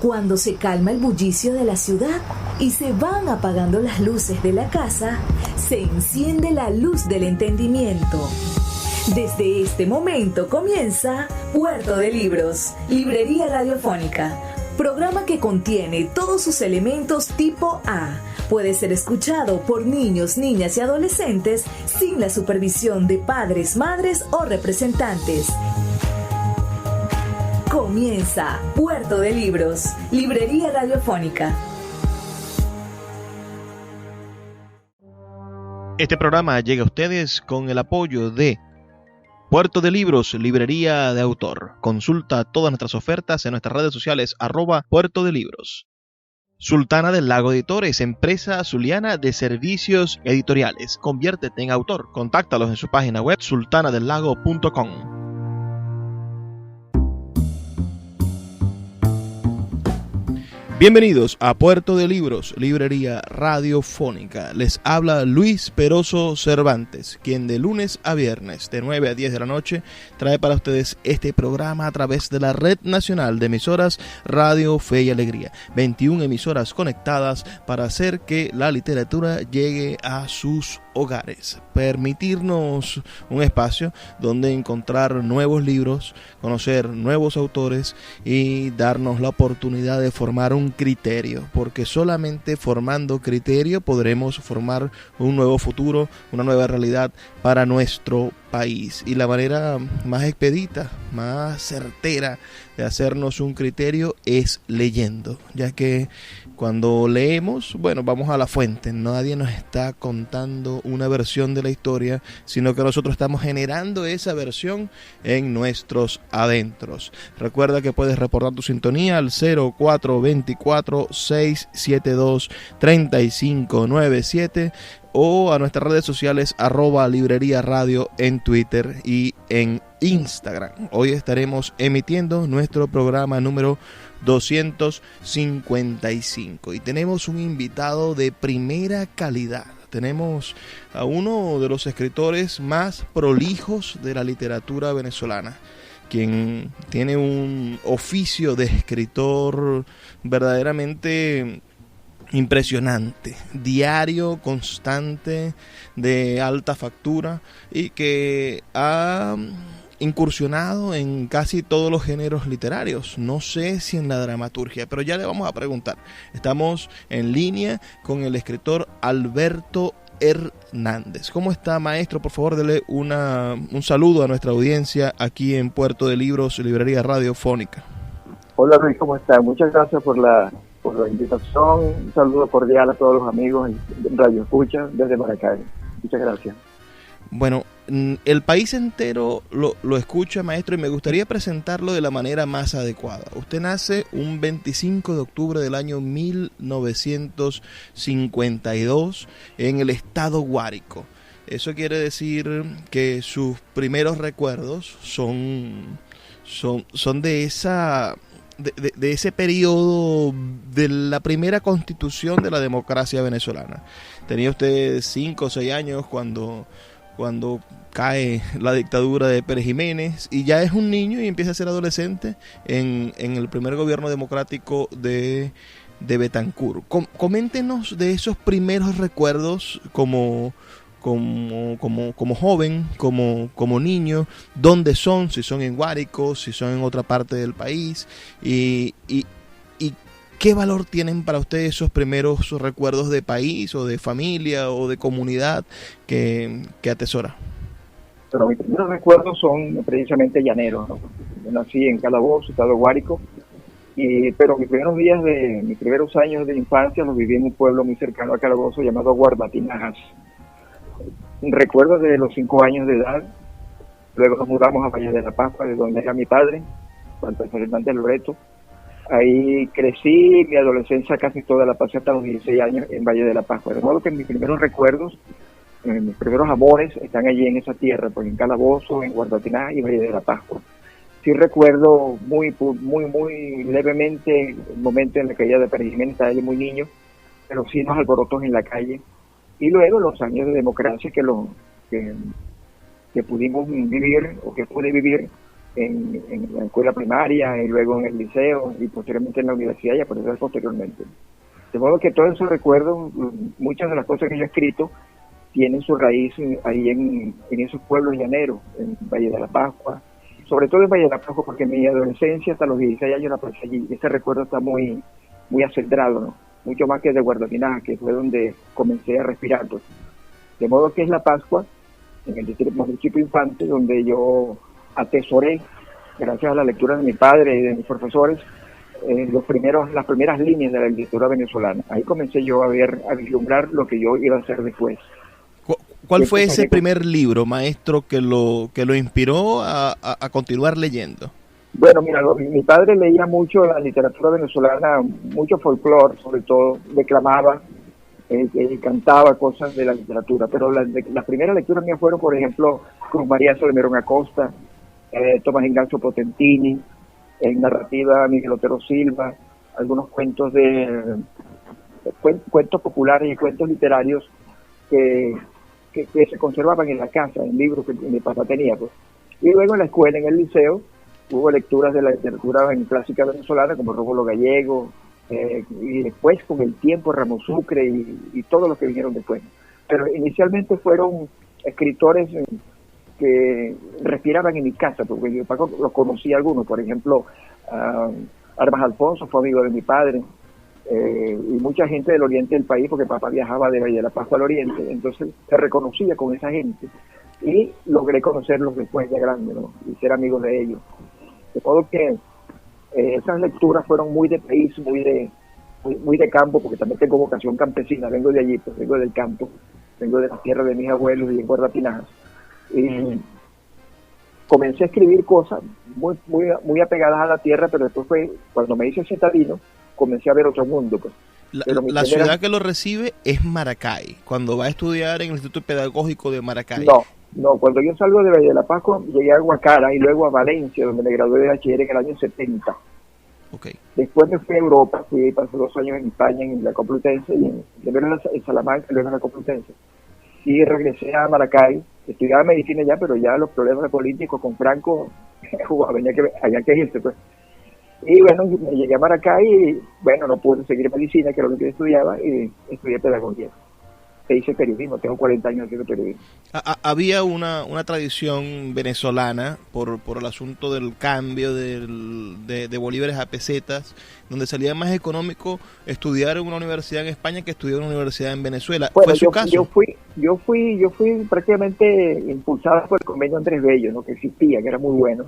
Cuando se calma el bullicio de la ciudad y se van apagando las luces de la casa, se enciende la luz del entendimiento. Desde este momento comienza Puerto de Libros, librería radiofónica, programa que contiene todos sus elementos tipo A. Puede ser escuchado por niños, niñas y adolescentes sin la supervisión de padres, madres o representantes. Comienza Puerto de Libros, librería radiofónica. Este programa llega a ustedes con el apoyo de Puerto de Libros, librería de autor. Consulta todas nuestras ofertas en nuestras redes sociales @Puerto de Libros. Sultana del Lago Editores, empresa zuliana de servicios editoriales. Conviértete en autor. Contáctalos en su página web sultanadelago.com. Bienvenidos a Puerto de Libros, librería radiofónica. Les habla Luis Peroso Cervantes, quien de lunes a viernes, de 9 a 10 de la noche, trae para ustedes este programa a través de la Red Nacional de Emisoras Radio Fe y Alegría. 21 emisoras conectadas para hacer que la literatura llegue a sus hogares. Permitirnos un espacio donde encontrar nuevos libros, conocer nuevos autores y darnos la oportunidad de formar un criterio, porque solamente formando criterio podremos formar un nuevo futuro, una nueva realidad para nuestro país. Y la manera más expedita, más certera de hacernos un criterio es leyendo, ya que cuando leemos, bueno, vamos a la fuente. Nadie nos está contando una versión de la historia, sino que nosotros estamos generando esa versión en nuestros adentros. Recuerda que puedes reportar tu sintonía al 0424-672-3597 o a nuestras redes sociales @librería radio en Twitter y en Instagram. Hoy estaremos emitiendo nuestro programa número 255 y tenemos un invitado de primera calidad. Tenemos a uno de los escritores más prolijos de la literatura venezolana, quien tiene un oficio de escritor verdaderamente impresionante, diario, constante, de alta factura y que ha incursionado en casi todos los géneros literarios. No sé si en la dramaturgia, pero ya le vamos a preguntar. Estamos en línea con el escritor Alberto Hernández. ¿Cómo está, maestro? Por favor, dele un saludo a nuestra audiencia aquí en Puerto de Libros, librería radiofónica. Hola Luis, ¿cómo está? Muchas gracias por la invitación. Un saludo cordial a todos los amigos de Radio Escucha desde Maracay. Muchas gracias. Bueno, el país entero lo escucha, maestro, y me gustaría presentarlo de la manera más adecuada. Usted nace un 25 de octubre del año 1952 en el estado Guárico. Eso quiere decir que sus primeros recuerdos son de ese periodo de la primera constitución de la democracia venezolana. Tenía usted 5 o 6 años cuando cae la dictadura de Pérez Jiménez y ya es un niño y empieza a ser adolescente en el primer gobierno democrático de Betancur. Coméntenos de esos primeros recuerdos como joven, como niño, dónde son, si son en Guárico, si son en otra parte del país y qué valor tienen para ustedes esos primeros recuerdos de país o de familia o de comunidad que atesora. Pero mis primeros recuerdos son precisamente llaneros, ¿no? Yo nací en Calabozo, estado Guárico, pero mis primeros años de infancia los viví en un pueblo muy cercano a Calabozo llamado Guardatinajas. Recuerdo de los 5 años de edad. Luego nos mudamos a Valle de la Pascua, de donde era mi padre, Walter Fernández Loreto. Ahí crecí, mi adolescencia casi toda la pasé hasta los 16 años en Valle de la Pascua. De modo que mis primeros recuerdos, mis primeros amores están allí en esa tierra, pues en Calabozo, en Guardatinajas y Valle de la Pascua. Sí recuerdo muy levemente el momento en la caída de Pérez Jiménez, estaba él muy niño, pero sí los alborotos en la calle. Y luego los años de democracia que pudimos vivir, o que pude vivir en la escuela primaria y luego en el liceo y posteriormente en la universidad y a profesor posteriormente. De modo que todos esos recuerdos, muchas de las cosas que yo he escrito, tienen su raíz ahí en esos pueblos llaneros, en Valle de la Pascua, sobre todo en Valle de la Pascua, porque mi adolescencia hasta los 16 años la pasé allí. Ese recuerdo está muy acendrado, ¿no? Mucho más que de Guardapinás, que fue donde comencé a respirar, pues. De modo que es la Pascua, en el distrito Infante, donde yo atesoré, gracias a la lectura de mi padre y de mis profesores, las primeras líneas de la literatura venezolana. Ahí comencé yo a vislumbrar lo que yo iba a hacer después. ¿Cuál fue ese primer libro, maestro, que lo inspiró a continuar leyendo? Bueno, mira, mi padre leía mucho la literatura venezolana, mucho folclore, sobre todo, declamaba, cantaba cosas de la literatura, pero las primeras lecturas mías fueron, por ejemplo, Cruz María Solemerón Acosta, Tomás Inganzo Potentini, en narrativa Miguel Otero Silva, algunos cuentos cuentos populares y cuentos literarios que se conservaban en la casa, en libros que mi papá tenía, pues. Y luego en la escuela, en el liceo, hubo lecturas de la literatura clásica venezolana como Rómulo Gallego, y después con el tiempo Ramos Sucre y todos los que vinieron después. Pero inicialmente fueron escritores que respiraban en mi casa, porque yo los conocí algunos, por ejemplo, Armas Alfonso fue amigo de mi padre, y mucha gente del oriente del país, porque papá viajaba de Valle de la Pascua al oriente, entonces se reconocía con esa gente, y logré conocerlos después de grande, ¿no? Y ser amigos de ellos. De modo que esas lecturas fueron muy de país, muy de campo, porque también tengo vocación campesina, vengo de allí, pues vengo del campo, vengo de la tierra de mis abuelos y en Guardapinás. Y comencé a escribir cosas muy apegadas a la tierra, pero después fue, cuando me hice citadino, comencé a ver otro mundo, pues. La ciudad que lo recibe es Maracay, cuando va a estudiar en el Instituto Pedagógico de Maracay. No, cuando yo salgo de Valle de la Pascua, llegué a Guacara y luego a Valencia, donde me gradué de bachiller en el año 70. Okay. Después me fui a Europa, pasé 2 años en España, en la Complutense, primero en Salamanca, luego en la Complutense. Y regresé a Maracay, estudiaba medicina ya, pero ya los problemas políticos con Franco, había que irse, pues. Y bueno, me llegué a Maracay y bueno, no pude seguir medicina, que era lo que estudiaba, y estudié pedagogía. E hice periodismo, tengo 40 años haciendo periodismo. Había una tradición venezolana por el asunto del cambio de bolívares a pesetas, donde salía más económico estudiar en una universidad en España que estudiar en una universidad en Venezuela. Bueno, ¿Fue su caso? Yo fui prácticamente impulsado por el convenio Andrés Bello, ¿no? Que existía, que era muy bueno.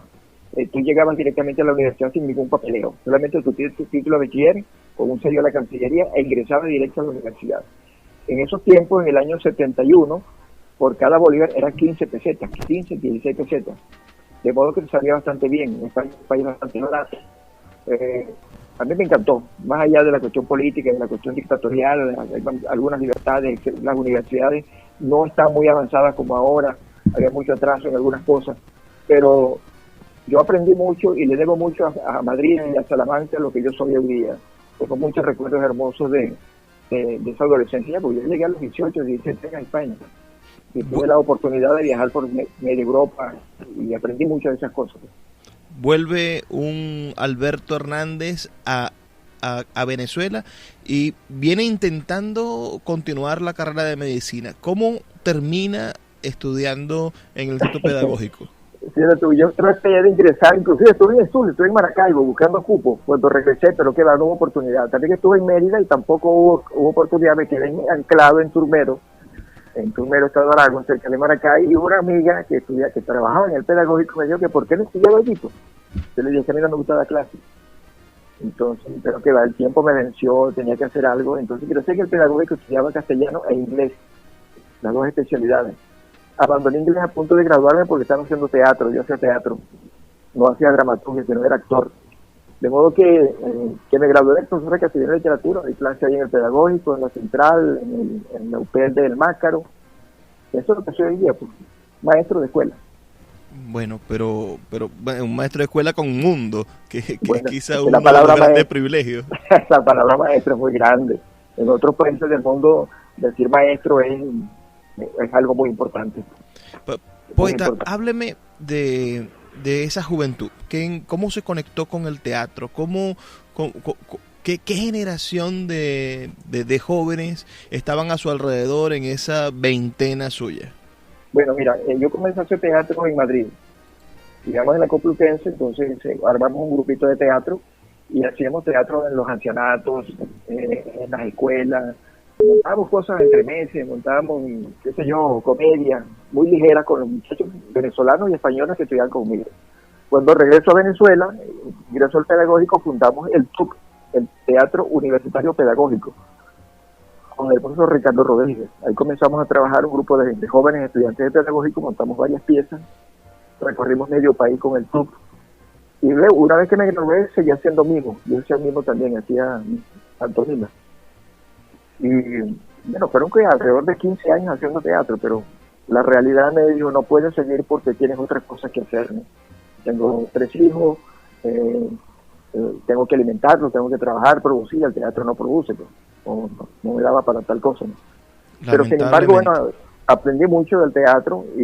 Tú llegabas directamente a la universidad sin ningún papeleo, solamente tu título de bachiller con un sello de la Cancillería e ingresabas directo a la universidad. En esos tiempos, en el año 71, por cada bolívar eran 15 pesetas, 15, 16 pesetas. De modo que salía bastante bien, un país bastante barato. A mí me encantó, más allá de la cuestión política, de la cuestión dictatorial, hay algunas libertades, las universidades no están muy avanzadas como ahora, había mucho atraso en algunas cosas, pero yo aprendí mucho y le debo mucho a Madrid y a Salamanca lo que yo soy hoy día. Tengo muchos recuerdos hermosos de esa adolescencia, porque yo llegué a los 18, 17 a España y tuve la oportunidad de viajar por media Europa y aprendí muchas de esas cosas. Vuelve un Alberto Hernández a Venezuela y viene intentando continuar la carrera de medicina. ¿Cómo termina estudiando en el Instituto Pedagógico? Yo traté de ingresar, inclusive estuve en Maracaibo buscando cupo cuando regresé, pero que no hubo oportunidad. También estuve en Mérida y tampoco hubo oportunidad, me quedé anclado en Turmero, Estado de Aragón, cerca de Maracay, y una amiga que trabajaba en el pedagógico me dijo que ¿por qué no estudiaba allí? Yo le dije que a mí no me gustaba la clase. Entonces, pero que el tiempo me venció, tenía que hacer algo, entonces yo sé que el pedagógico estudiaba castellano e inglés, las dos especialidades. Abandoné inglés a punto de graduarme porque estaba haciendo teatro, yo hacía teatro, no hacía dramaturgia, sino era actor. De modo que me gradué de profesor de castellano y literatura, di clase ahí en el pedagógico, en la central, en la UPL del Mácaro. Eso es lo que soy hoy día, pues, maestro de escuela. Bueno, pero un maestro de escuela con un mundo, que bueno, quizá uno de los grandes privilegios. La palabra maestro es muy grande. En otros países del mundo decir maestro es algo muy importante. Poeta, hábleme de de esa juventud? ¿Cómo se conectó con el teatro? ¿Qué generación de jóvenes estaban a su alrededor en esa veintena suya? Bueno, mira, yo comencé a hacer teatro en Madrid, digamos en la Complutense, entonces armamos un grupito de teatro y hacíamos teatro en los ancianatos, en las escuelas, montábamos cosas entre meses, montábamos, qué sé yo, comedia muy ligera con los muchachos venezolanos y españoles que estudiaban conmigo. Cuando regreso a Venezuela, ingreso al pedagógico, fundamos el TUP, el Teatro Universitario Pedagógico, con el profesor Ricardo Rodríguez. Ahí comenzamos a trabajar un grupo de jóvenes estudiantes de pedagógico, montamos varias piezas, recorrimos medio país con el TUP. Y luego, una vez que me gradué, seguía haciendo mimo. Yo hacía mimo también, hacía pantomima. Y bueno, fueron que alrededor de 15 años haciendo teatro, pero la realidad me dijo, no puedes seguir porque tienes otras cosas que hacer, ¿no? Tengo 3 hijos, tengo que alimentarlos, tengo que trabajar, producir, el teatro no produce, pues, no me daba para tal cosa, ¿no? Pero sin embargo, bueno, aprendí mucho del teatro y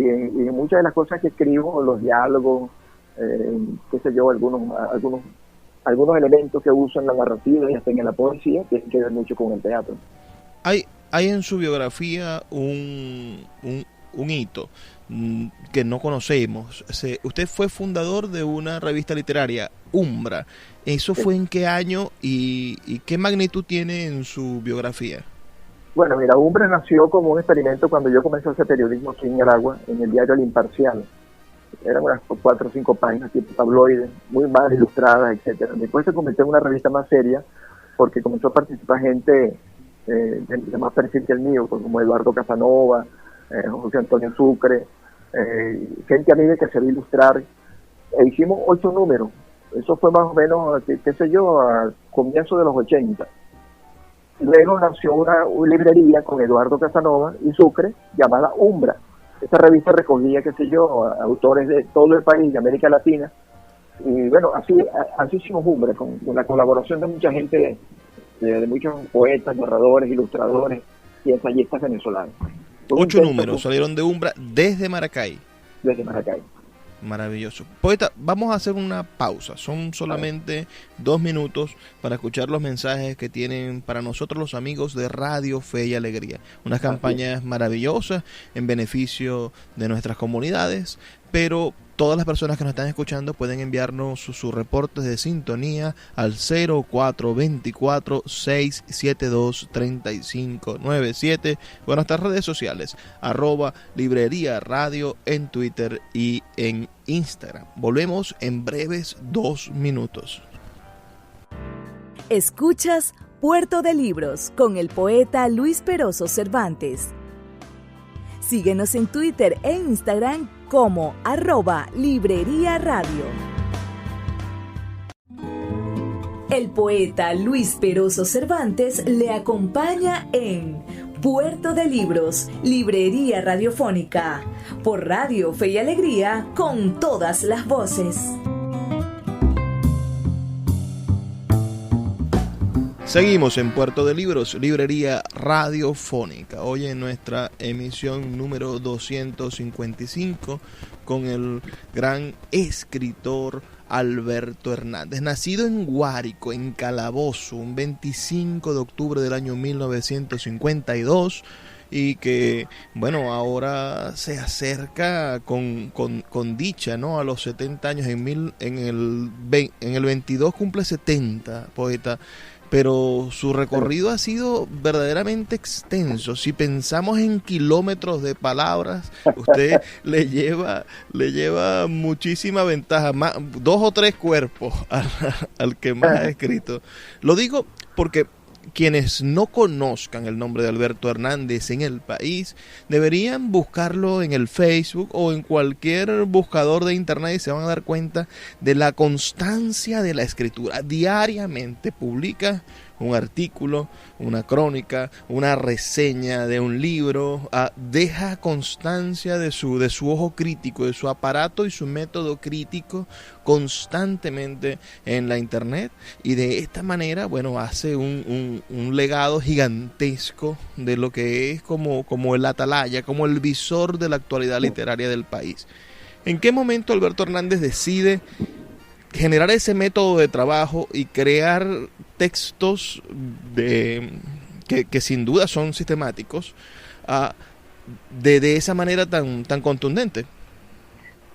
muchas de las cosas que escribo, los diálogos, qué sé yo, algunos elementos que uso en la narrativa y hasta en la poesía tienen que ver mucho con el teatro. Hay en su biografía un hito que no conocemos. Usted fue fundador de una revista literaria, Umbra. ¿Eso fue en qué año y qué magnitud tiene en su biografía? Bueno, mira, Umbra nació como un experimento cuando yo comencé a hacer periodismo aquí en Aragua, en el diario El Imparcial. Eran unas 4 o 5 páginas, tipo tabloides, muy mal ilustradas, etcétera. Después se convirtió en una revista más seria, porque comenzó a participar gente de más perfil que el mío, como Eduardo Casanova, José Antonio Sucre, gente amiga que se iba a ilustrar. Hicimos 8 números. Eso fue más o menos, qué sé yo, a comienzo de los 80. Luego nació una librería con Eduardo Casanova y Sucre llamada Umbra. Esta revista recogía, qué sé yo, autores de todo el país, de América Latina. Y bueno, así hicimos Umbra, con la colaboración de mucha gente, de muchos poetas, narradores, ilustradores y ensayistas venezolanos. 8 números salieron de Umbra desde Maracay. Desde Maracay. Maravilloso. Poeta, vamos a hacer una pausa. Son solamente 2 minutos para escuchar los mensajes que tienen para nosotros los amigos de Radio Fe y Alegría. Unas campañas maravillosas en beneficio de nuestras comunidades, pero todas las personas que nos están escuchando pueden enviarnos sus reportes de sintonía al 0424-672-3597 o en nuestras redes sociales, @Librería Radio en Twitter y en Instagram. Volvemos en breves 2 minutos. Escuchas Puerto de Libros con el poeta Luis Peroso Cervantes. Síguenos en Twitter e Instagram como @Librería Radio. El poeta Luis Peroso Cervantes le acompaña en Puerto de Libros, Librería Radiofónica, por Radio Fe y Alegría, con todas las voces. Seguimos en Puerto de Libros, Librería Radiofónica. Hoy en nuestra emisión número 255 con el gran escritor Alberto Hernández, nacido en Guárico, en Calabozo, un 25 de octubre del año 1952, y que, bueno, ahora se acerca con dicha, ¿no?, a los 70 años. En el 22 cumple 70, poeta. Pero su recorrido ha sido verdaderamente extenso. Si pensamos en kilómetros de palabras, usted le lleva muchísima ventaja, 2 o 3 cuerpos al que más ha escrito. Lo digo porque quienes no conozcan el nombre de Alberto Hernández en el país deberían buscarlo en el Facebook o en cualquier buscador de internet y se van a dar cuenta de la constancia de la escritura. Diariamente publica un artículo, una crónica, una reseña de un libro, deja constancia de su ojo crítico, de su aparato y su método crítico constantemente en la internet, y de esta manera, bueno, hace un legado gigantesco de lo que es como el atalaya, como el visor de la actualidad literaria del país. ¿En qué momento Alberto Hernández decide generar ese método de trabajo y crear textos que sin duda son sistemáticos de esa manera tan contundente?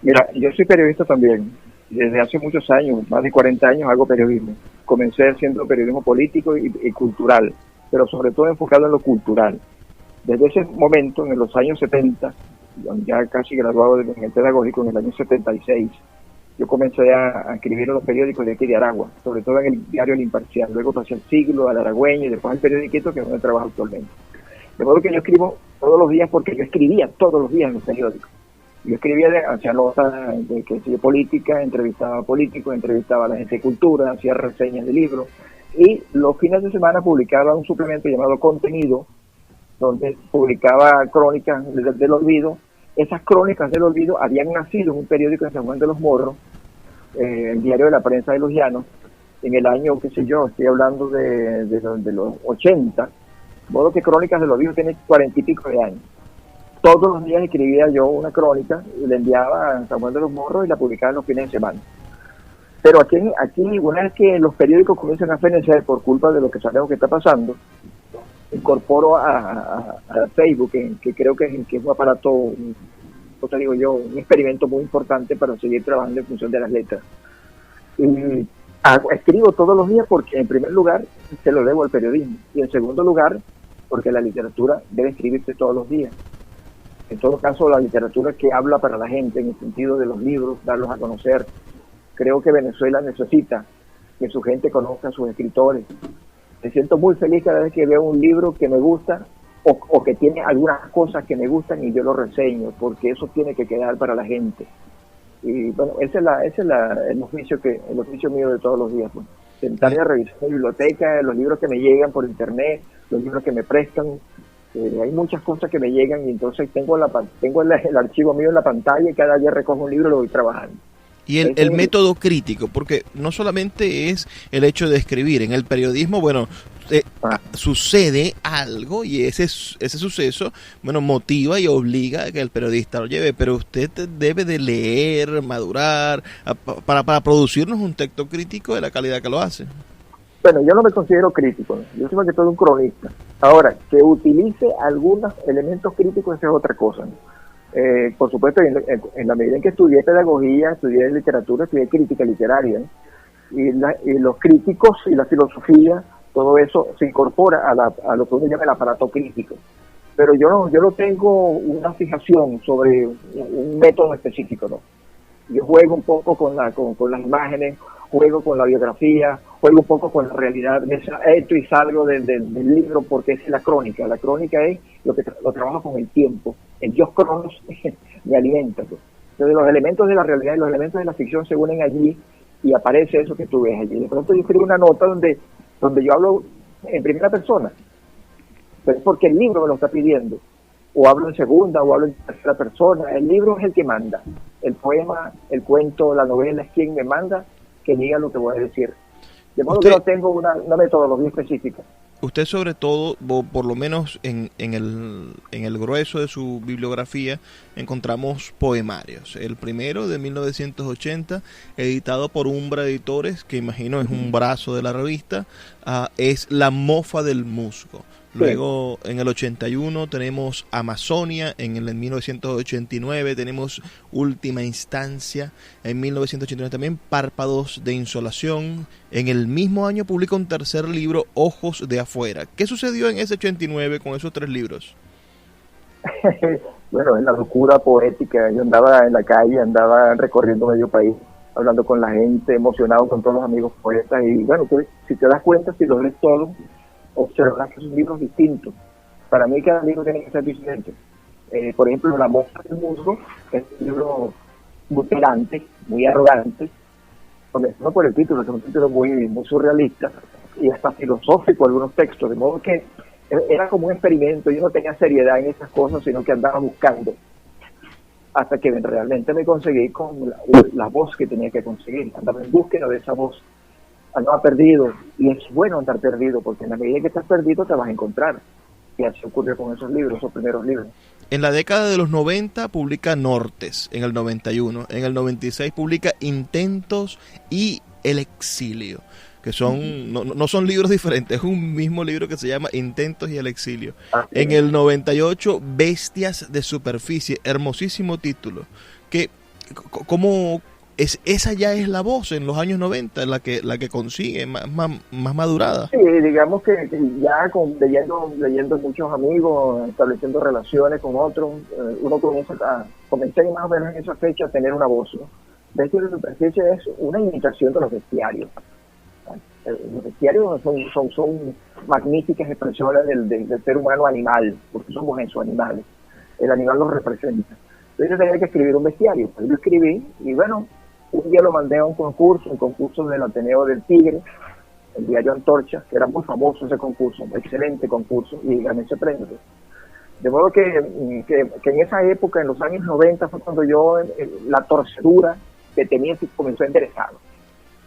Mira, yo soy periodista también. Desde hace muchos años, más de 40 años, hago periodismo. Comencé haciendo periodismo político y cultural, pero sobre todo enfocado en lo cultural. Desde ese momento, en los años 70, ya casi graduado en el pedagógico en el año 76, yo comencé a escribir en los periódicos de aquí de Aragua, sobre todo en el diario El Imparcial. Luego pasé al Siglo, al Aragüeño y después al Periodiquito, que es donde trabajo actualmente. De modo que yo escribo todos los días, porque yo escribía todos los días en los periódicos. Yo escribía, hacía notas de política, entrevistaba a políticos, entrevistaba a la gente de cultura, hacía reseñas de libros, y los fines de semana publicaba un suplemento llamado Contenido, donde publicaba crónicas del olvido. Esas crónicas del olvido habían nacido en un periódico en San Juan de los Morros, el diario de la prensa de los Llanos, en el año, qué sé yo, estoy hablando de los 80, de modo que Crónicas del Olvido tiene 40 y pico de años. Todos los días escribía yo una crónica y la enviaba a San Juan de los Morros y la publicaba en los fines de semana. Pero aquí una vez que los periódicos comienzan a fenecer por culpa de lo que sabemos que está pasando, incorporo a Facebook, que creo que es un aparato, un experimento muy importante para seguir trabajando en función de las letras. Y escribo todos los días porque, en primer lugar, se lo debo al periodismo, y en segundo lugar, porque la literatura debe escribirse todos los días. En todo caso, la literatura que habla para la gente, en el sentido de los libros, darlos a conocer. Creo que Venezuela necesita que su gente conozca a sus escritores. Me siento muy feliz cada vez que veo un libro que me gusta o que tiene algunas cosas que me gustan y yo lo reseño, porque eso tiene que quedar para la gente. Y bueno, ese es el oficio mío de todos los días. Pues. Sentarme a revisar la biblioteca, los libros que me llegan por internet, los libros que me prestan. Hay muchas cosas que me llegan y entonces tengo el archivo mío en la pantalla y cada día recojo un libro y lo voy trabajando. Y el método crítico, porque no solamente es el hecho de escribir, en el periodismo, bueno, sucede algo y ese suceso, bueno, motiva y obliga a que el periodista lo lleve, pero usted debe de leer, madurar, para producirnos un texto crítico de la calidad que lo hace. Bueno, yo no me considero crítico, ¿no? Yo soy más que todo un cronista. Ahora, que utilice algunos elementos críticos, esa es otra cosa, ¿no? Por supuesto, en la medida en que estudié pedagogía, estudié literatura, estudié crítica literaria, ¿no? Y los críticos y la filosofía, todo eso se incorpora a lo que uno llama el aparato crítico. Pero yo no tengo una fijación sobre un método específico, ¿no? Yo juego un poco con las imágenes, juego con la biografía, juego un poco con la realidad, entro y salgo del libro porque es la crónica. La crónica es lo trabajo con el tiempo. El Dios Cronos me alimenta. Pues. Entonces los elementos de la realidad y los elementos de la ficción se unen allí y aparece eso que tú ves allí. De pronto yo escribo una nota donde yo hablo en primera persona, pero es porque el libro me lo está pidiendo. O hablo en segunda o hablo en tercera persona. El libro es el que manda. El poema, el cuento, la novela es quien me manda que diga lo que voy a decir. De modo que no tengo una metodología específica. Usted, sobre todo, por lo menos en el grueso de su bibliografía, encontramos poemarios. El primero, de 1980, editado por Umbra Editores, que imagino es un brazo de la revista, es La mofa del musgo. Luego, en el 81 tenemos Amazonia, en el 1989 tenemos Última Instancia, en 1989 también Párpados de Insolación. En el mismo año publica un tercer libro, Ojos de Afuera. ¿Qué sucedió en ese 89 con esos tres libros? Bueno, en la locura poética. Yo andaba en la calle, andaba recorriendo medio país, hablando con la gente, emocionado con todos los amigos poetas. Y bueno, si te das cuenta, si los lees todos, observarás que son libros distintos. Para mí cada libro tiene que ser diferente. Por ejemplo, La mofa del musgo es un libro muy pedante, muy arrogante, no por el título, es un título muy surrealista y hasta filosófico algunos textos, de modo que era como un experimento. Yo no tenía seriedad en esas cosas, sino que andaba buscando, hasta que realmente me conseguí con la voz que tenía que conseguir. Andaba en búsqueda de esa voz. Andaba perdido, y es bueno andar perdido, porque en la medida que estás perdido te vas a encontrar. Y así ocurrió con esos libros, esos primeros libros. En la década de los 90 publica Nortes, en el 91. En el 96 publica Intentos y El Exilio, que son no son libros diferentes, es un mismo libro que se llama Intentos y El Exilio. En el 98, Bestias de Superficie, hermosísimo título. ¿Cómo es esa ya es la voz en los años 90, la que consigue más madurada? Sí, digamos que ya leyendo muchos amigos, estableciendo relaciones con otros, uno comencé más o menos en esa fecha a tener una voz, ¿no? Bestias de Superficie es una imitación de los bestiarios. Los bestiarios son magníficas expresiones del ser humano animal, porque somos eso, animales. El animal los representa. Entonces tenía que escribir un bestiario. Pues yo escribí y bueno, un día lo mandé a un concurso del Ateneo del Tigre, el diario Antorcha, que era muy famoso ese concurso, un excelente concurso, y gané ese premio. De modo que en esa época, en los años 90, fue cuando yo, la torcedura que tenía comenzó a enderezar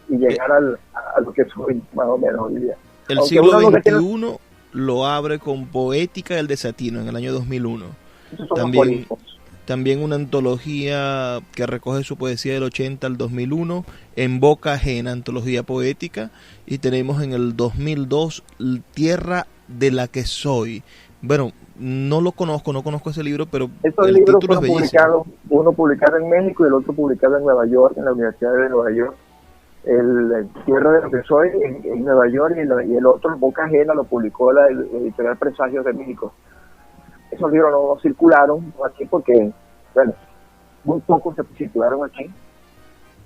y llegar a lo que soy más o menos hoy día. El siglo XXI lo abre con Poética del Desatino en el año 2001. También una antología que recoge su poesía del 80 al 2001, En Boca Ajena, antología poética, y tenemos en el 2002 Tierra de la que soy. Bueno, no conozco ese libro, pero estos el libros título es fueron bellísimo. Uno publicado en México y el otro publicado en Nueva York, en la Universidad de Nueva York. El Tierra de lo que soy en Nueva York y el otro, Boca Ajena, lo publicó la editorial Presagios de México. Esos libros no circularon aquí porque, bueno, muy pocos se circularon aquí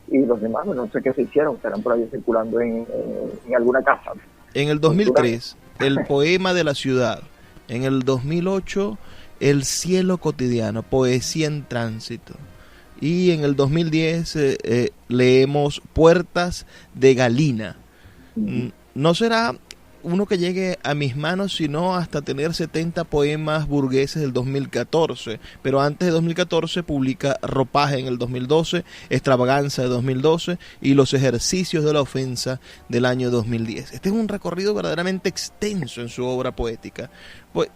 y los demás, no sé qué se hicieron, estarán por ahí circulando en alguna casa. En el 2003, El Poema de la Ciudad. En el 2008, El Cielo Cotidiano, Poesía en Tránsito. Y en el 2010 leemos Puertas de Galina. No será uno que llegue a mis manos, sino hasta tener 70 poemas burgueses del 2014, pero antes de 2014 publica Ropaje en el 2012, Extravaganza de 2012 y Los Ejercicios de la Ofensa del año 2010. Este es un recorrido verdaderamente extenso en su obra poética. Pues,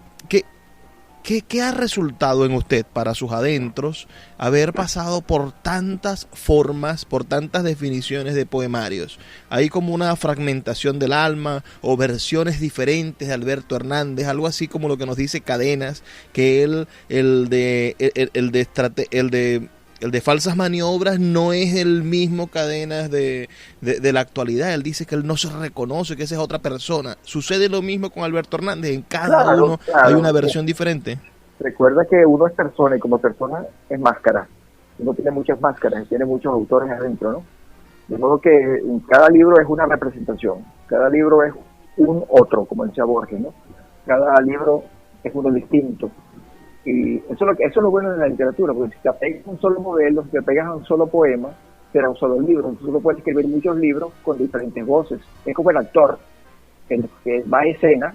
¿Qué ha resultado en usted, para sus adentros, haber pasado por tantas formas, por tantas definiciones de poemarios? Hay como una fragmentación del alma o versiones diferentes de Alberto Hernández, algo así como lo que nos dice Cadenas, que el de Falsas Maniobras no es el mismo Cadenas de la actualidad. Él dice que él no se reconoce, que esa es otra persona. ¿Sucede lo mismo con Alberto Hernández? En cada uno hay una versión diferente. Recuerda que uno es persona y como persona es máscara. Uno tiene muchas máscaras y tiene muchos autores adentro, ¿no? De modo que cada libro es una representación. Cada libro es un otro, como decía Borges, ¿no? Cada libro es uno distinto. Y eso es lo bueno de la literatura, porque si te apegas a un solo modelo, si te apegas a un solo poema, será un solo libro. Entonces uno puede escribir muchos libros con diferentes voces. Es como el actor, el que va a escena,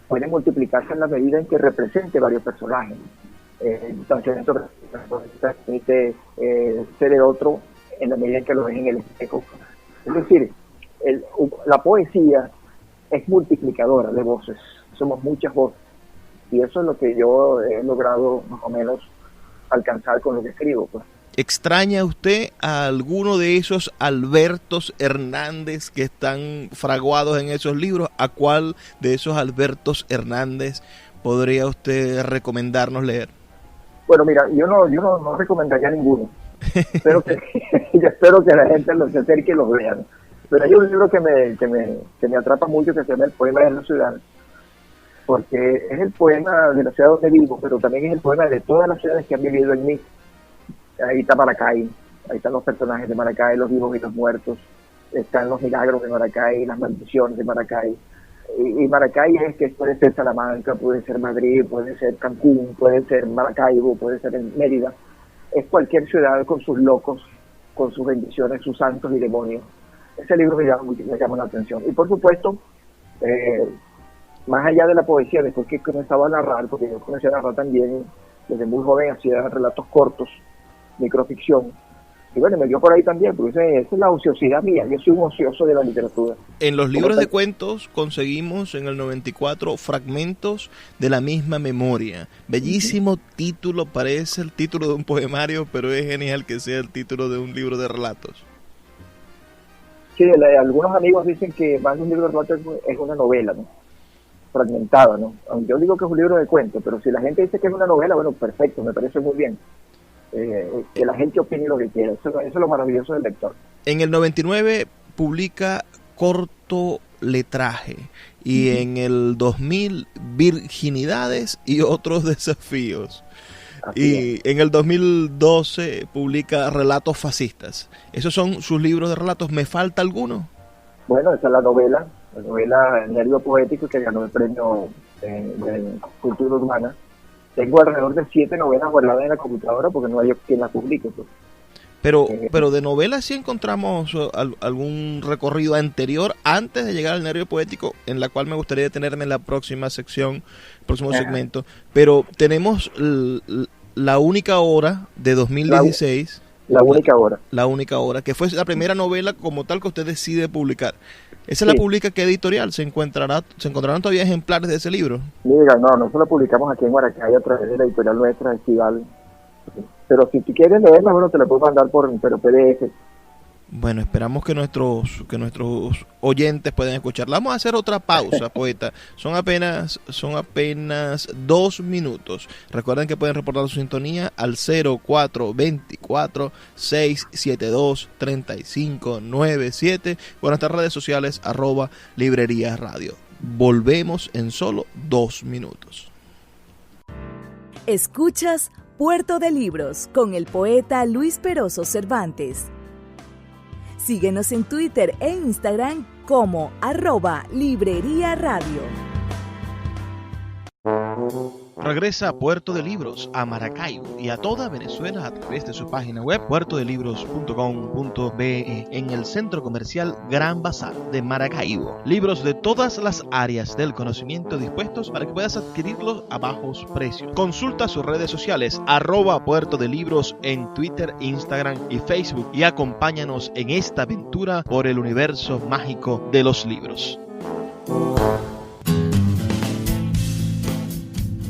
puede multiplicarse en la medida en que represente varios personajes. Entonces eso permite ser el otro en la medida en que lo ves en el espejo. Es decir, la poesía es multiplicadora de voces. Somos muchas voces. Y eso es lo que yo he logrado más o menos alcanzar con lo que escribo, pues. ¿Extraña usted a alguno de esos Albertos Hernández que están fraguados en esos libros? ¿A cuál de esos Albertos Hernández podría usted recomendarnos leer? Bueno, mira, yo no recomendaría ninguno. Espero que la gente se acerque y los vea. Pero hay un libro que me atrapa mucho, que se llama El Poema de la Ciudad, porque es el poema de la ciudad donde vivo, pero también es el poema de todas las ciudades que han vivido en mí. Ahí está Maracay, ahí están los personajes de Maracay, los vivos y los muertos, están los milagros de Maracay, las maldiciones de Maracay. Y Maracay es que puede ser Salamanca, puede ser Madrid, puede ser Cancún, puede ser Maracaibo, puede ser Mérida. Es cualquier ciudad con sus locos, con sus bendiciones, sus santos y demonios. Ese libro me llama la atención. Y por supuesto, más allá de la poesía, después que comenzaba a narrar, porque yo comencé a narrar también desde muy joven, hacía relatos cortos, microficción, Y bueno, me dio por ahí también, porque esa es la ociosidad mía. Yo soy un ocioso de la literatura. En los libros de cuentos conseguimos en el 94 fragmentos de la misma memoria. Bellísimo título, parece el título de un poemario, pero es genial que sea el título de un libro de relatos. Sí, algunos amigos dicen que más de un libro de relatos es una novela, ¿no? Fragmentada, ¿no? Yo digo que es un libro de cuentos, pero si la gente dice que es una novela, bueno, perfecto, me parece muy bien. Que la gente opine lo que quiera, eso es lo maravilloso del lector. En el 99 publica Cortoletraje y en el 2000 Virginidades y otros desafíos. Y en el 2012 publica Relatos fascistas. ¿Esos son sus libros de relatos? ¿Me falta alguno? Bueno, esa es la novela Nervio Poético, que ganó el premio de Cultura Urbana. Tengo alrededor de 7 novelas guardadas en la computadora porque no hay quien las publique. Pues. Pero de novelas sí encontramos algún recorrido anterior antes de llegar al Nervio Poético, en la cual me gustaría detenerme en la próxima sección, próximo segmento. Pero tenemos La Única Hora de 2016. La Única Hora. La Única Hora, que fue la primera novela como tal que usted decide publicar. ¿Esa la publica qué editorial? ¿Se encontrarán todavía ejemplares de ese libro? Mira, no, nosotros lo publicamos aquí en Maracay a través de la editorial nuestra, Estival. Pero si tú quieres leerla, bueno, te la puedo mandar por PDF. Bueno, esperamos que nuestros oyentes puedan escucharla. Vamos a hacer otra pausa, poeta. Son apenas 2 minutos. Recuerden que pueden reportar su sintonía al 0424-672-3597 o en nuestras redes sociales @Librería Radio. Volvemos en solo 2 minutos. Escuchas Puerto de Libros con el poeta Luis Peroso Cervantes. Síguenos en Twitter e Instagram como @Librería Radio. Regresa a Puerto de Libros, a Maracaibo y a toda Venezuela a través de su página web puertodelibros.com.be en el Centro Comercial Gran Bazar de Maracaibo. Libros de todas las áreas del conocimiento dispuestos para que puedas adquirirlos a bajos precios. Consulta sus redes sociales @Puerto de Libros en Twitter, Instagram y Facebook y acompáñanos en esta aventura por el universo mágico de los libros.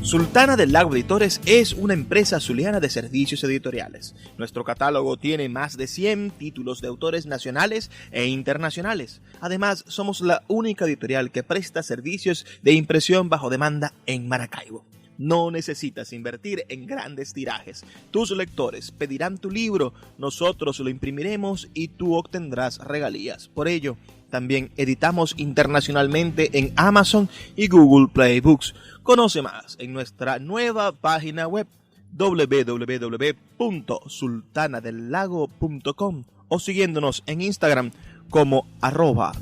Sultana del Lago Editores es una empresa zuliana de servicios editoriales. Nuestro catálogo tiene más de 100 títulos de autores nacionales e internacionales. Además, somos la única editorial que presta servicios de impresión bajo demanda en Maracaibo. No necesitas invertir en grandes tirajes. Tus lectores pedirán tu libro, nosotros lo imprimiremos y tú obtendrás regalías. Por ello, también editamos internacionalmente en Amazon y Google Play Books. Conoce más en nuestra nueva página web www.sultanadelago.com o siguiéndonos en Instagram como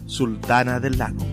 @sultanadelago.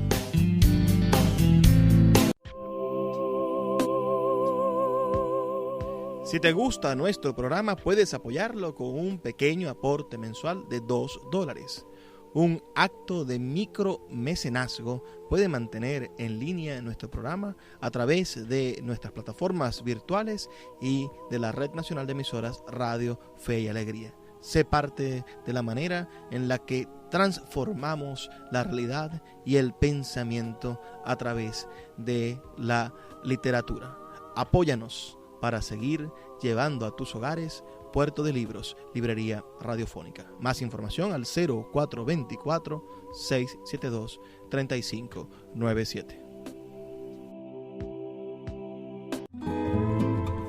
Si te gusta nuestro programa, puedes apoyarlo con un pequeño aporte mensual de $2. Un acto de micromecenazgo puede mantener en línea nuestro programa a través de nuestras plataformas virtuales y de la Red Nacional de Emisoras Radio Fe y Alegría. Sé parte de la manera en la que transformamos la realidad y el pensamiento a través de la literatura. Apóyanos para seguir llevando a tus hogares Puerto de Libros, Librería Radiofónica. Más información al 0424-672-3597.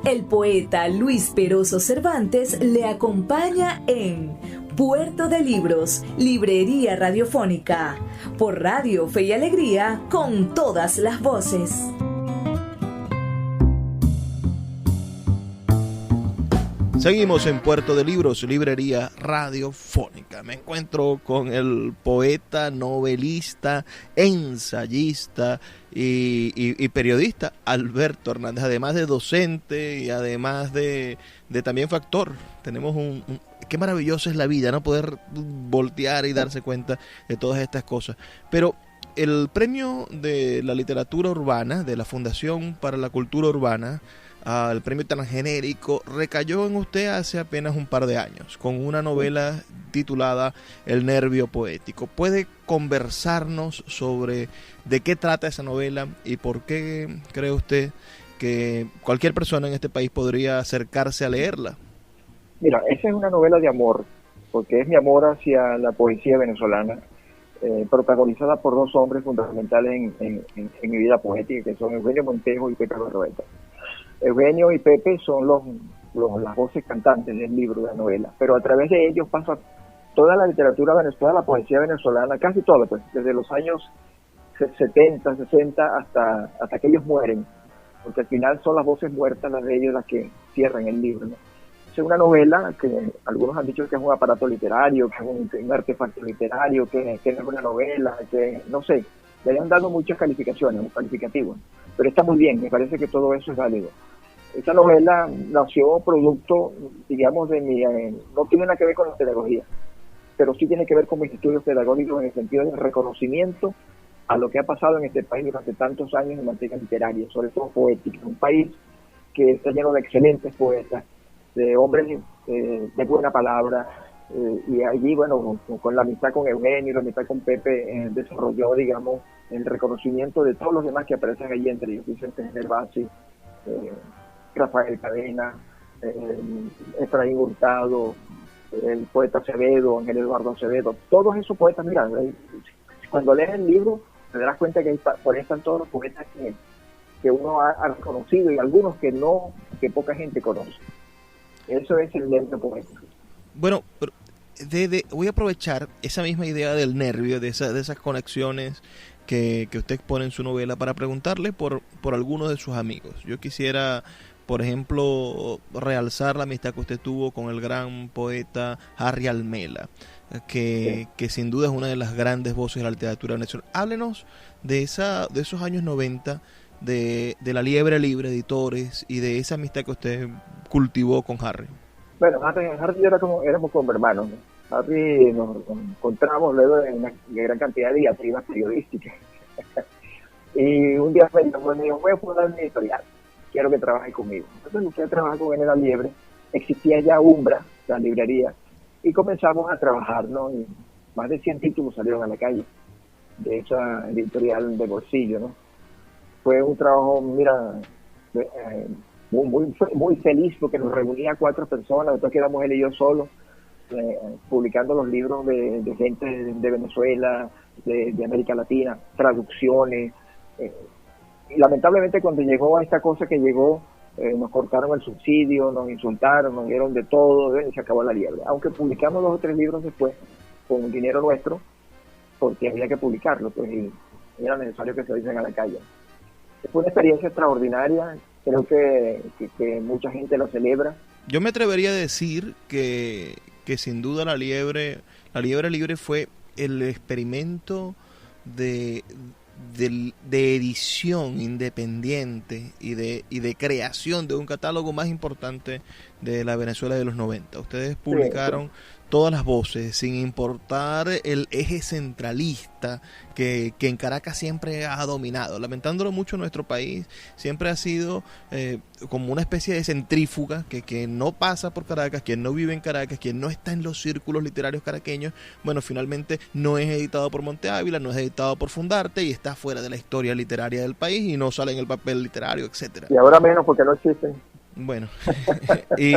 El poeta Luis Peroso Cervantes le acompaña en Puerto de Libros, Librería Radiofónica, por Radio Fe y Alegría, con todas las voces. Seguimos en Puerto de Libros, Librería Radiofónica. Me encuentro con el poeta, novelista, ensayista y periodista Alberto Hernández, además de docente y además de también factor. Tenemos qué maravillosa es la vida, ¿no? Poder voltear y darse cuenta de todas estas cosas. Pero el premio de la literatura urbana de la Fundación para la Cultura Urbana el premio tan genérico, recayó en usted hace apenas un par de años, con una novela titulada El nervio poético. ¿Puede conversarnos sobre de qué trata esa novela y por qué cree usted que cualquier persona en este país podría acercarse a leerla? Mira, esa es una novela de amor, porque es mi amor hacia la poesía venezolana, protagonizada por dos hombres fundamentales en mi vida poética, que son Eugenio Montejo y Pepe Barroeta. Eugenio y Pepe son las voces cantantes del libro, de la novela, pero a través de ellos pasa toda la literatura venezolana, toda la poesía venezolana, casi toda, pues, desde los años 70, 60 hasta que ellos mueren, porque al final son las voces muertas, las de ellos, las que cierran el libro, ¿no? Es una novela que algunos han dicho que es un aparato literario, que es un artefacto literario, que no es una novela, que no sé, le han dado muchas calificaciones, un calificativo, pero está muy bien, me parece que todo eso es válido. Esta novela nació producto, digamos, de mi, no tiene nada que ver con la pedagogía, pero sí tiene que ver con mis estudios pedagógicos en el sentido del reconocimiento a lo que ha pasado en este país durante tantos años en materia literaria, sobre todo poética. Un país que está lleno de excelentes poetas, de hombres de buena palabra, y allí, bueno, con la amistad con Eugenio y la amistad con Pepe, desarrolló, digamos, el reconocimiento de todos los demás que aparecen allí, entre ellos Vicente Gervasi, Rafael Cadena, Efraín Hurtado, el poeta Acevedo, Ángel Eduardo Acevedo, todos esos poetas. Mira, cuando lees el libro te darás cuenta que por ahí están todos los poetas que uno ha reconocido y algunos que poca gente conoce. Eso es el nervio poético. Bueno, voy a aprovechar esa misma idea del nervio, de esas conexiones que usted expone en su novela, para preguntarle por algunos de sus amigos. Yo quisiera, por ejemplo, realzar la amistad que usted tuvo con el gran poeta Harry Almela, que sin duda es una de las grandes voces de la literatura venezolana. Háblenos de esos años 90, de la Liebre Libre Editores y de esa amistad que usted cultivó con Harry. Bueno, Harry y yo éramos como hermanos, ¿no? Harry nos encontramos luego de una gran cantidad de diatribas periodísticas. Y un día me dijo, voy a fundar una editorial, quiero que trabajes conmigo. Entonces empecé a trabajar con él en La Liebre. Existía ya Umbra, la librería, y comenzamos a trabajar, ¿no? Y más de 100 títulos salieron a la calle de esa editorial de bolsillo, ¿no? Fue un trabajo, mira, muy feliz, porque nos reunía 4 personas, después quedamos él y yo solos, publicando los libros de gente de Venezuela, de América Latina, traducciones. Y lamentablemente cuando llegó a esta cosa que llegó, nos cortaron el subsidio, nos insultaron, nos dieron de todo, y se acabó La Liebre. Aunque publicamos 2 o 3 libros después, con dinero nuestro, porque había que publicarlo, pues, y era necesario que se dicen a la calle. Fue una experiencia extraordinaria, creo que mucha gente lo celebra. Yo me atrevería a decir que sin duda La Liebre Libre fue el experimento de edición independiente y de creación de un catálogo más importante de la Venezuela de los 90. Ustedes publicaron todas las voces, sin importar el eje centralista que en Caracas siempre ha dominado. Lamentándolo mucho, nuestro país siempre ha sido como una especie de centrífuga que no pasa por Caracas, quien no vive en Caracas, quien no está en los círculos literarios caraqueños, bueno, finalmente no es editado por Monte Ávila, no es editado por Fundarte y está fuera de la historia literaria del país y no sale en el papel literario, etcétera. Y ahora menos porque no existen. Bueno, y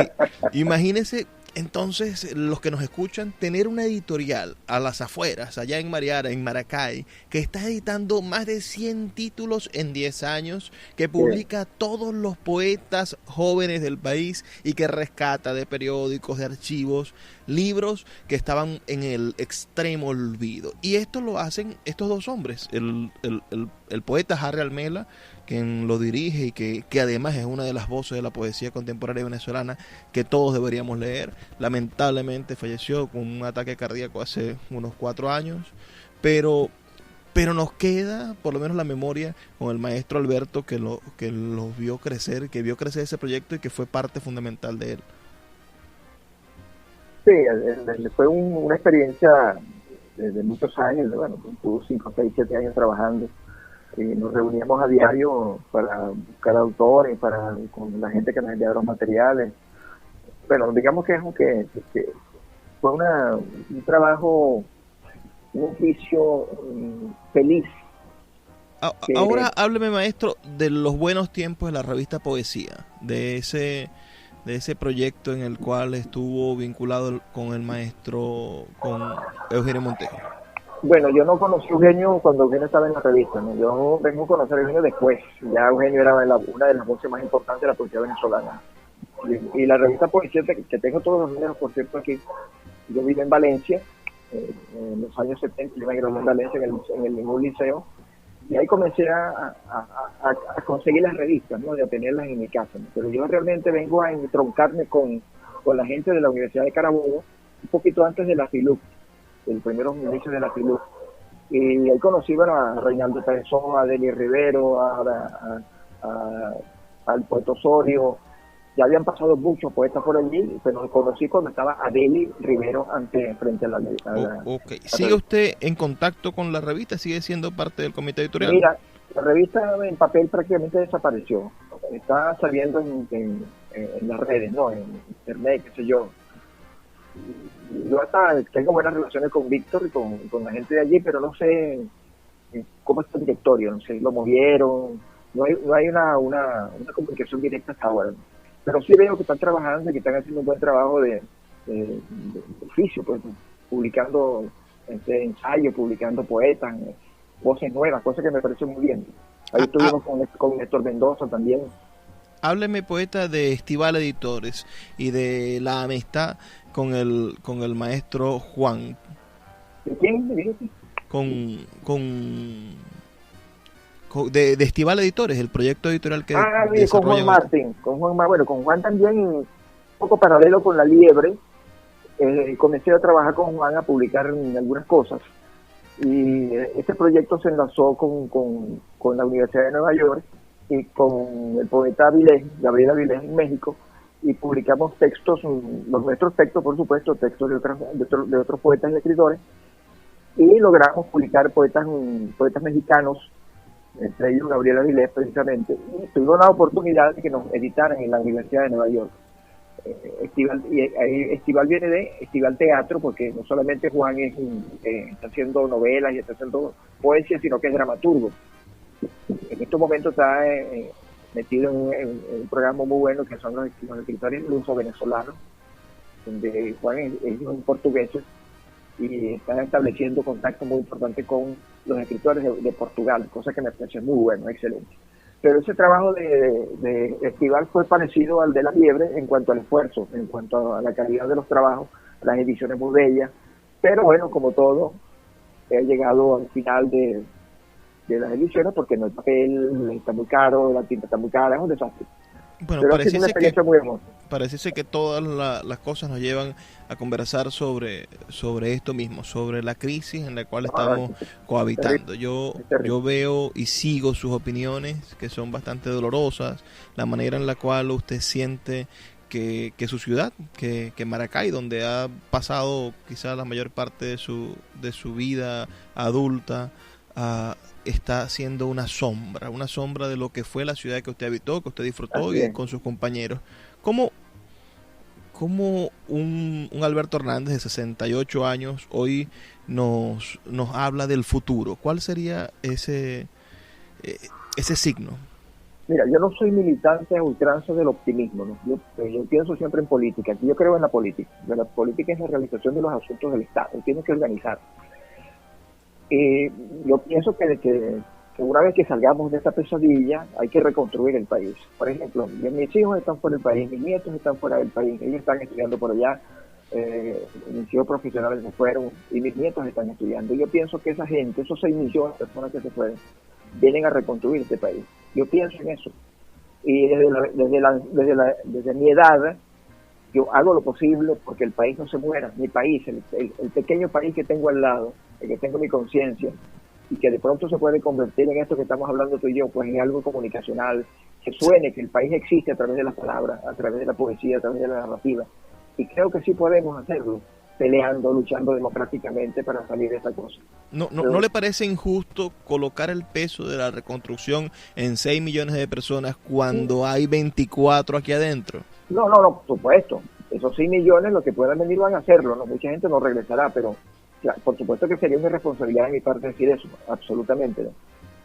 imagínense entonces, los que nos escuchan, tener una editorial a las afueras, allá en Mariara, en Maracay, que está editando más de 100 títulos en 10 años, que publica todos los poetas jóvenes del país y que rescata de periódicos, de archivos, libros que estaban en el extremo olvido. Y esto lo hacen estos dos hombres, el poeta Harry Almela, quien lo dirige y que además es una de las voces de la poesía contemporánea venezolana que todos deberíamos leer. Lamentablemente falleció con un ataque cardíaco hace unos 4 años, pero nos queda por lo menos la memoria con el maestro Alberto que lo vio crecer, que vio crecer ese proyecto y que fue parte fundamental de él. Sí, fue una experiencia de muchos años, bueno, tuvo 5, 6, 7 años trabajando. nos reuníamos a diario para buscar autores, con la gente que nos enviaba los materiales. Bueno, digamos que fue un trabajo, un oficio feliz. Ahora hábleme, maestro, de los buenos tiempos de la revista Poesía, de ese proyecto en el cual estuvo vinculado con el maestro, con Eugenio Montejo. Bueno, yo no conocí a Eugenio cuando Eugenio estaba en la revista, ¿no? Yo vengo a conocer a Eugenio después. Ya Eugenio era una de las voces más importantes de la poesía venezolana. Y la revista Poesía, que tengo todos los números, por cierto, aquí. Yo vivo en Valencia, en los años 70, yo me gradué en Valencia en el mismo liceo, y ahí comencé a conseguir las revistas, ¿no? De obtenerlas en mi casa, ¿no? Pero yo realmente vengo a entroncarme con la gente de la Universidad de Carabobo, un poquito antes de la FILUC, el primero inicio de la FILUC. Y ahí conocí, bueno, a Reinaldo Pérezón, a Deli Rivero, al poeta Osorio. Ya habían pasado muchos poetas por allí, pero lo conocí cuando estaba Adeli Rivero frente a la ley. Okay. ¿Sigue usted en contacto con la revista? ¿Sigue siendo parte del comité editorial? Mira, la revista en papel prácticamente desapareció. Está saliendo en las redes, ¿no? En internet, qué sé yo. Yo hasta tengo buenas relaciones con Víctor y con la gente de allí, pero no sé cómo está el directorio, no sé, lo movieron. No hay una comunicación directa hasta ahora, ¿no? Pero sí veo que están trabajando y que están haciendo un buen trabajo de oficio, pues, publicando ensayos, publicando poetas, voces nuevas, cosas que me parecen muy bien. Ahí estuvimos con Néstor Mendoza también. Hábleme, poeta, de Estival Editores y de la amistad con el maestro Juan. ¿De quién? De Estival Editores, el proyecto editorial que con Juan Martín. Bueno, con Juan también, un poco paralelo con La Liebre. Comencé a trabajar con Juan, a publicar algunas cosas. Y este proyecto se enlazó con la Universidad de Nueva York y con el poeta Gabriel Avilés en México, y publicamos textos, nuestros textos, por supuesto, textos de otros poetas y escritores, y logramos publicar poetas mexicanos, entre ellos Gabriel Avilés precisamente, y tuvimos la oportunidad de que nos editaran en la Universidad de Nueva York. Estival viene de Estival Teatro, porque no solamente Juan está haciendo novelas y está haciendo poesía, sino que es dramaturgo. En estos momentos está metido en un programa muy bueno que son los escritores luso-venezolanos, donde Juan es un portugués y está estableciendo contacto muy importante con los escritores de Portugal, cosa que me parece muy bueno, excelente. Pero ese trabajo de Estival fue parecido al de La Liebre en cuanto al esfuerzo, en cuanto a la calidad de los trabajos, las ediciones muy bellas, pero bueno, como todo, he llegado al final de las ediciones porque no, el papel está muy caro, la tinta está muy cara, es un desastre. Bueno, pero es una experiencia muy hermosa. Parece que todas las cosas nos llevan a conversar sobre esto mismo, sobre la crisis en la cual estamos cohabitando. Yo veo y sigo sus opiniones, que son bastante dolorosas, la manera en la cual usted siente que su ciudad, que Maracay, donde ha pasado quizás la mayor parte de su vida adulta, está siendo una sombra de lo que fue la ciudad que usted habitó, que usted disfrutó y con sus compañeros. ¿Cómo un Alberto Hernández de 68 años hoy nos habla del futuro? ¿Cuál sería ese signo? Mira, yo no soy militante a ultranza del optimismo, ¿no? Yo pienso siempre en política. Aquí yo creo en la política. La política es la realización de los asuntos del Estado. Tiene que organizar. Yo pienso que una vez que salgamos de esta pesadilla hay que reconstruir el país. Por ejemplo, mis hijos están fuera del país, mis nietos están fuera del país, ellos están estudiando por allá, mis hijos profesionales se fueron y mis nietos están estudiando. Yo pienso que esa gente, esos 6 millones de personas que se fueron, vienen a reconstruir este país. Yo pienso en eso. Y desde mi edad, yo hago lo posible porque el país no se muera. Mi país, el pequeño país que tengo al lado, el que tengo mi conciencia, y que de pronto se puede convertir en esto que estamos hablando tú y yo, pues en algo comunicacional, que suene que el país existe a través de las palabras, a través de la poesía, a través de la narrativa. Y creo que sí podemos hacerlo. peleando, luchando democráticamente para salir de esta cosa. ¿No le parece injusto colocar el peso de la reconstrucción en 6 millones de personas cuando hay 24 aquí adentro? No, por supuesto. Esos 6 millones, los que puedan venir van a hacerlo, ¿no? Mucha gente no regresará, pero por supuesto que sería una irresponsabilidad de mi parte decir eso, absolutamente, ¿no?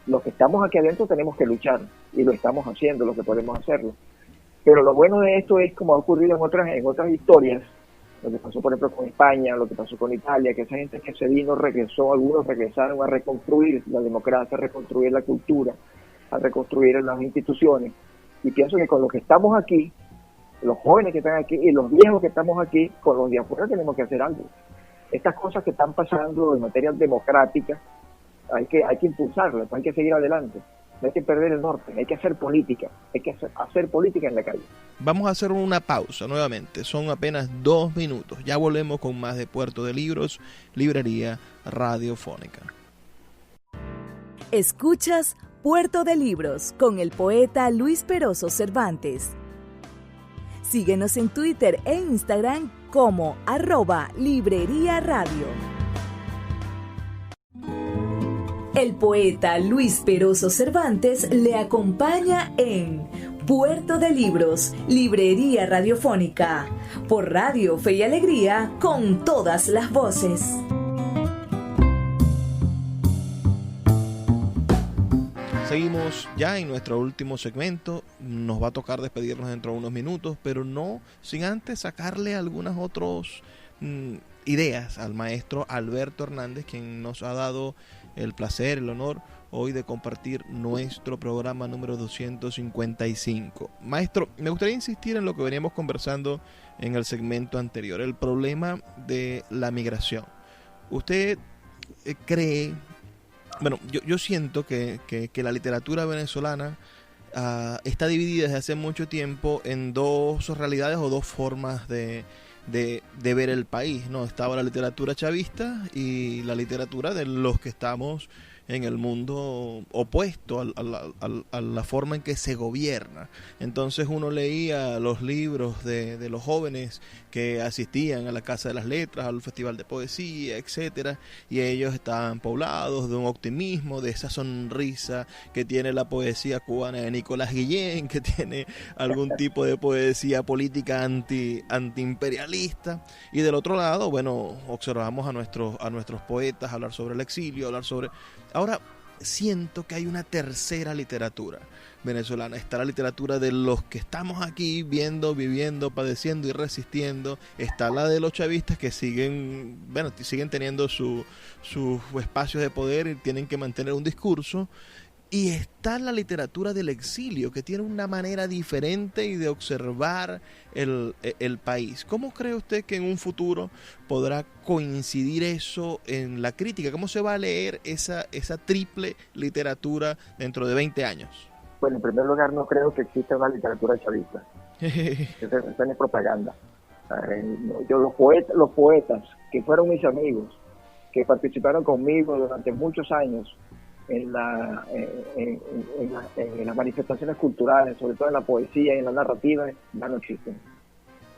Los que estamos aquí adentro tenemos que luchar, y lo estamos haciendo, lo que podemos hacerlo. Pero lo bueno de esto es, como ha ocurrido en otras historias, lo que pasó por ejemplo con España, lo que pasó con Italia, que esa gente que se vino regresó, algunos regresaron a reconstruir la democracia, a reconstruir la cultura, a reconstruir las instituciones. Y pienso que con los que estamos aquí, los jóvenes que están aquí y los viejos que estamos aquí, con los de afuera tenemos que hacer algo. Estas cosas que están pasando en materia democrática, hay que impulsarlas, hay que seguir adelante. No hay que perder el norte, hay que hacer política, hay que hacer política en la calle. Vamos a hacer una pausa nuevamente, son apenas 2 minutos. Ya volvemos con más de Puerto de Libros, Librería Radiofónica. Escuchas Puerto de Libros con el poeta Luis Peroso Cervantes. Síguenos en Twitter e Instagram como @Librería Radio. El poeta Luis Peroso Cervantes le acompaña en Puerto de Libros, Librería Radiofónica, por Radio Fe y Alegría, con todas las voces. Seguimos ya en nuestro último segmento. Nos va a tocar despedirnos dentro de unos minutos, pero no sin antes sacarle algunas otras ideas al maestro Alberto Hernández, quien nos ha dado el placer, el honor hoy de compartir nuestro programa número 255. Maestro, me gustaría insistir en lo que veníamos conversando en el segmento anterior, el problema de la migración. ¿Usted cree... Bueno, yo siento que la literatura venezolana está dividida desde hace mucho tiempo en dos realidades o dos formas de ver el país, ¿no? Estaba la literatura chavista y la literatura de los que estamos en el mundo opuesto a la forma en que se gobierna. Entonces uno leía los libros de los jóvenes que asistían a la Casa de las Letras, al Festival de Poesía, etcétera, y ellos estaban poblados de un optimismo, de esa sonrisa que tiene la poesía cubana de Nicolás Guillén, que tiene algún tipo de poesía política antiimperialista, y del otro lado, bueno, observamos a nuestros poetas hablar sobre el exilio, hablar sobre... Ahora siento que hay una tercera literatura venezolana. Está la literatura de los que estamos aquí viendo, viviendo, padeciendo y resistiendo. Está la de los chavistas que siguen teniendo sus espacios de poder y tienen que mantener un discurso. Y está la literatura del exilio, que tiene una manera diferente y de observar el país. ¿Cómo cree usted que en un futuro podrá coincidir eso en la crítica? ¿Cómo se va a leer esa triple literatura dentro de 20 años? Bueno, en primer lugar, no creo que exista una literatura chavista. Eso es propaganda. Los poetas que fueron mis amigos, que participaron conmigo durante muchos años en las manifestaciones culturales, sobre todo en la poesía y en la narrativa, ya no existen.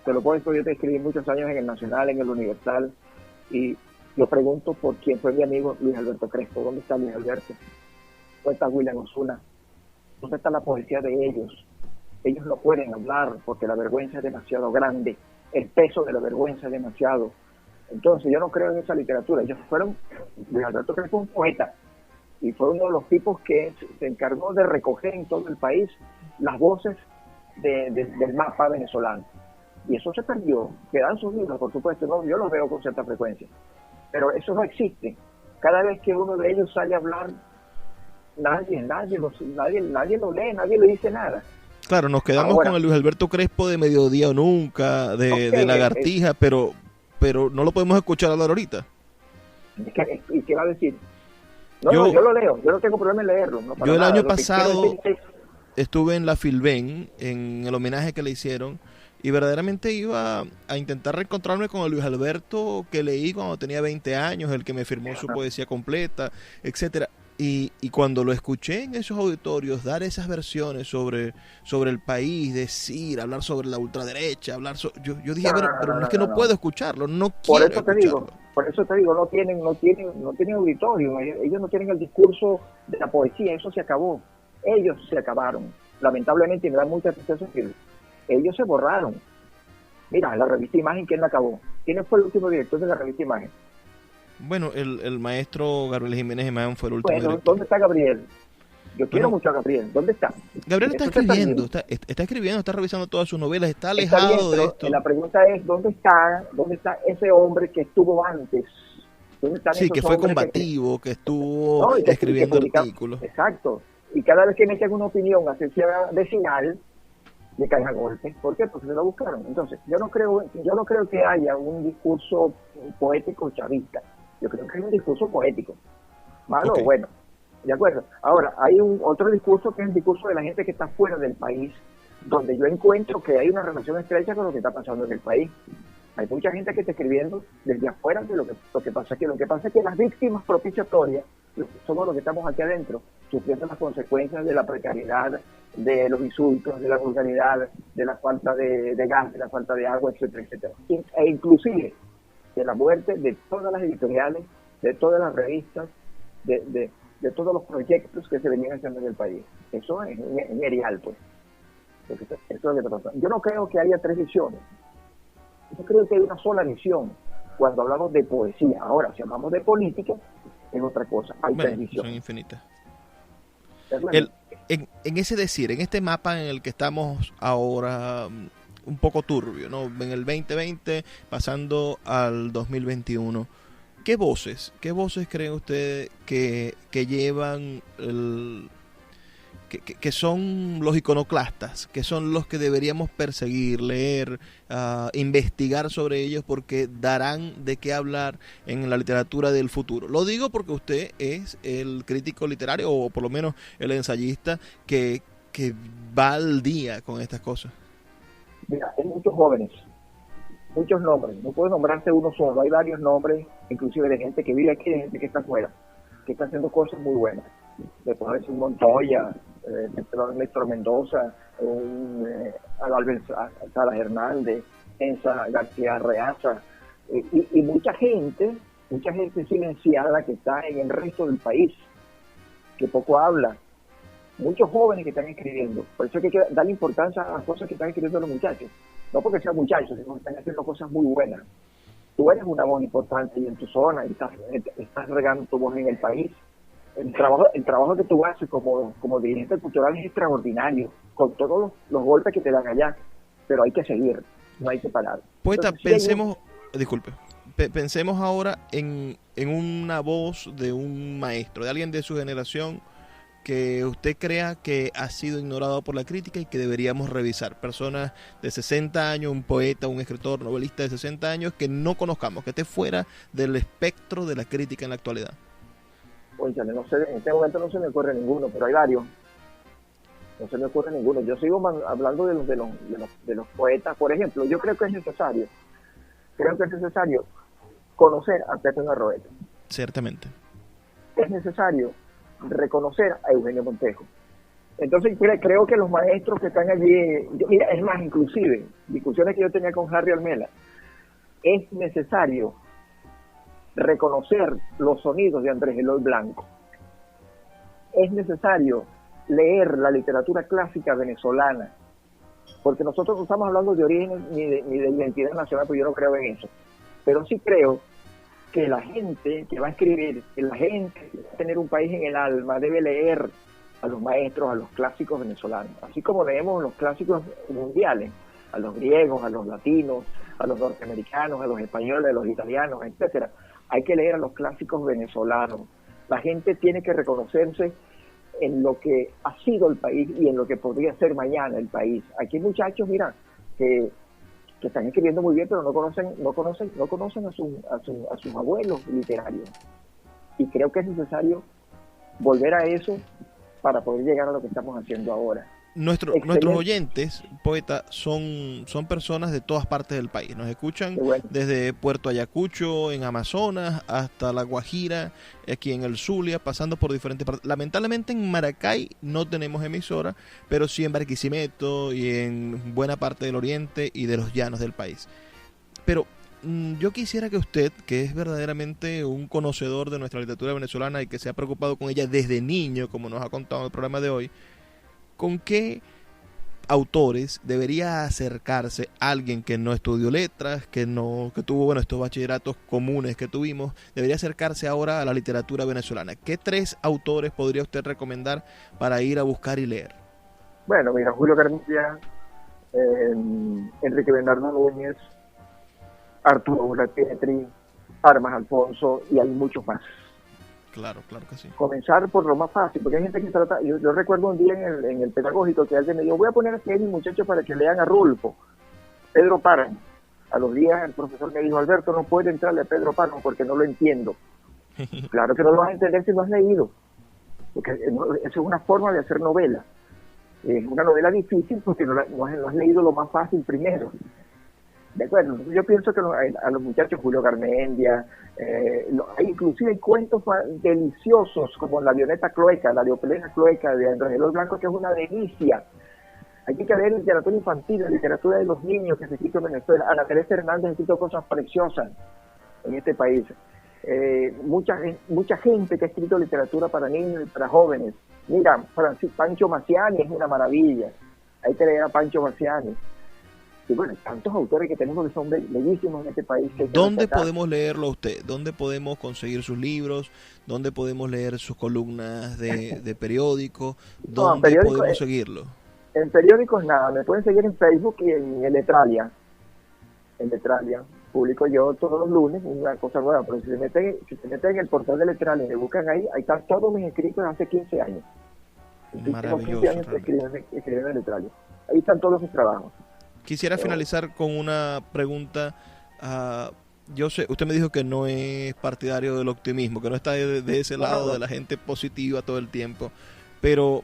Te lo puedo decir, yo te escribí muchos años en el Nacional, en el Universal, y yo pregunto por quién fue mi amigo Luis Alberto Crespo. ¿Dónde está Luis Alberto? ¿Dónde está William Osuna? ¿Dónde está la poesía de ellos? Ellos no pueden hablar porque la vergüenza es demasiado grande, el peso de la vergüenza es demasiado. Entonces yo no creo en esa literatura. Luis Alberto Crespo es un poeta, y fue uno de los tipos que se encargó de recoger en todo el país las voces del mapa venezolano. Y eso se perdió. Quedan sus libros, por supuesto, no, yo los veo con cierta frecuencia. Pero eso no existe. Cada vez que uno de ellos sale a hablar, nadie lo lee, nadie le dice nada. Claro, nos quedamos con el Luis Alberto Crespo de Mediodía o Nunca, de Lagartija, pero no lo podemos escuchar hablar ahorita. ¿Y qué va a decir? Yo lo leo, yo no tengo problema en leerlo. Yo el año pasado estuve en la Filben, en el homenaje que le hicieron, y verdaderamente iba a intentar reencontrarme con el Luis Alberto que leí cuando tenía 20 años, el que me firmó su poesía completa, etcétera. Y cuando lo escuché en esos auditorios dar esas versiones sobre el país, decir, hablar sobre la ultraderecha, yo dije, pero es que no puedo escucharlo, no quiero escucharlo. Por eso te digo, no tienen auditorio, ellos no tienen el discurso de la poesía, eso se acabó. Ellos se acabaron. Lamentablemente, y me da mucha tristeza decirlo, ellos se borraron. Mira, la revista Imagen, ¿quién la acabó? ¿Quién fue el último director de la revista Imagen? Bueno, el maestro Gabriel Jiménez Imagen fue el último director. ¿Dónde está Gabriel? Yo quiero mucho a Gabriel. ¿Dónde está? Gabriel está escribiendo, está revisando todas sus novelas, está alejado de esto. La pregunta es, ¿dónde está ese hombre que estuvo antes? ¿Dónde están sí, que fue combativo, que estuvo escribiendo artículos? Exacto. Y cada vez que me echan una opinión acerca vecinal, le caen a golpes. ¿Por qué? Porque se lo buscaron. Entonces, yo no creo que haya un discurso poético chavista. Yo creo que hay un discurso poético. Malo o bueno. ¿De acuerdo? Ahora, hay otro discurso que es el discurso de la gente que está fuera del país, donde yo encuentro que hay una relación estrecha con lo que está pasando en el país. Hay mucha gente que está escribiendo desde afuera de lo que pasa aquí. Lo que pasa es que las víctimas propiciatorias somos los que estamos aquí adentro, sufriendo las consecuencias de la precariedad, de los insultos, de la vulgaridad, de la falta de gas, de la falta de agua, etcétera, etcétera. E inclusive de la muerte de todas las editoriales, de todas las revistas, de todos los proyectos que se venían haciendo en el país. Eso es real, pues. Eso es lo que pasa. Yo no creo que haya tres visiones. Yo creo que hay una sola visión cuando hablamos de poesía. Ahora, si hablamos de política, es otra cosa. Hay tres visiones. Son infinitas. En ese decir, en este mapa en el que estamos ahora, un poco turbio, ¿no? En el 2020 pasando al 2021, ¿qué voces creen ustedes que llevan que son los iconoclastas, que son los que deberíamos perseguir, leer, investigar sobre ellos, porque darán de qué hablar en la literatura del futuro? Lo digo porque usted es el crítico literario, o por lo menos el ensayista que va al día con estas cosas. Mira, hay muchos jóvenes, muchos nombres, no puedo nombrarte uno solo, hay varios nombres, inclusive de gente que vive aquí y de gente que está afuera, que está haciendo cosas muy buenas. De poder decir Montoya, Néstor Mendoza, Albert Salas Hernández, Enza García Reaza, y mucha gente silenciada que está en el resto del país, que poco habla. Muchos jóvenes que están escribiendo. Por eso hay que darle importancia a las cosas que están escribiendo los muchachos. No porque sean muchachos, sino que están haciendo cosas muy buenas. Tú eres una voz importante y en tu zona, y estás regando tu voz en el país. El trabajo que tú haces como dirigente cultural es extraordinario, con todos los golpes que te dan allá, pero hay que seguir, no hay que parar. Poeta, entonces, pensemos ahora en una voz de un maestro, de alguien de su generación que usted crea que ha sido ignorado por la crítica y que deberíamos revisar. Personas de 60 años, un poeta, un escritor, novelista de 60 años que no conozcamos, que esté fuera del espectro de la crítica en la actualidad. Oye, no sé, en este momento no se me ocurre ninguno, pero hay varios. No se me ocurre ninguno. Yo sigo hablando de los poetas. Por ejemplo, yo creo que es necesario conocer a Pepe Narroeta. Ciertamente. Es necesario reconocer a Eugenio Montejo. Entonces creo que los maestros que están allí, mira, es más, inclusive, discusiones que yo tenía con Harry Almela, es necesario reconocer los sonidos de Andrés Eloy Blanco. Es necesario leer la literatura clásica venezolana, porque nosotros no estamos hablando de origen ni de identidad nacional, porque yo no creo en eso, pero sí creo que la gente que va a escribir, que la gente que va a tener un país en el alma, debe leer a los maestros, a los clásicos venezolanos, así como leemos los clásicos mundiales, a los griegos, a los latinos, a los norteamericanos, a los españoles, a los italianos, etcétera. Hay que leer a los clásicos venezolanos. La gente tiene que reconocerse en lo que ha sido el país y en lo que podría ser mañana el país. Aquí hay muchachos, mira, que están escribiendo muy bien, pero no conocen a sus abuelos literarios. Y creo que es necesario volver a eso para poder llegar a lo que estamos haciendo ahora. Nuestros oyentes, poeta, son personas de todas partes del país. Nos escuchan desde Puerto Ayacucho, en Amazonas, hasta La Guajira, aquí en el Zulia, pasando por diferentes partes. Lamentablemente en Maracay no tenemos emisora, pero sí en Barquisimeto y en buena parte del oriente y de los llanos del país. Pero yo quisiera que usted, que es verdaderamente un conocedor de nuestra literatura venezolana y que se ha preocupado con ella desde niño, como nos ha contado en el programa de hoy, ¿con qué autores debería acercarse alguien que no estudió letras, que tuvo estos bachilleratos comunes que tuvimos, debería acercarse ahora a la literatura venezolana? ¿Qué 3 autores podría usted recomendar para ir a buscar y leer? Bueno, mira, Julio García, Enrique Bernardo Núñez, Arturo Urrapietri, Armas Alfonso, y hay muchos más. Claro que sí. Comenzar por lo más fácil, porque hay gente que trata. Yo recuerdo un día en el pedagógico que alguien me dijo: voy a poner aquí a mis muchachos para que lean a Rulfo, Pedro Páramo. A los días el profesor me dijo: Alberto, no puede entrarle a Pedro Páramo porque no lo entiendo. Claro que no lo vas a entender si no has leído, porque eso es una forma de hacer novela. Es una novela difícil porque no has leído lo más fácil primero. De acuerdo, yo pienso que a los muchachos, Julio Garmendia, inclusive hay cuentos deliciosos como La avioneta cloaca, La Leoplena cloaca de Andrés Eloy Blanco, que es una delicia. Hay que leer literatura infantil, literatura de los niños que se escrito en Venezuela. Ana Teresa Hernández ha escrito cosas preciosas en este país. Mucha gente que ha escrito literatura para niños y para jóvenes. Mira, Pancho Maciani es una maravilla. Hay que leer a Pancho Maciani. Y bueno, tantos autores que tenemos que son bellísimos en este país. ¿Dónde podemos leerlo a usted? ¿Dónde podemos conseguir sus libros? ¿Dónde podemos leer sus columnas de periódico? ¿Dónde podemos seguirlo? En periódicos nada, me pueden seguir en Facebook y en Letralia. En Letralia publico yo todos los lunes una cosa nueva, pero si se meten en el portal de Letralia y me buscan ahí están todos mis escritos de hace 15 años. Maravilloso. 15 años escribiendo en Letralia. Ahí están todos mis trabajos. Quisiera finalizar con una pregunta. Yo sé, usted me dijo que no es partidario del optimismo, que no está de ese lado de la gente positiva todo el tiempo, pero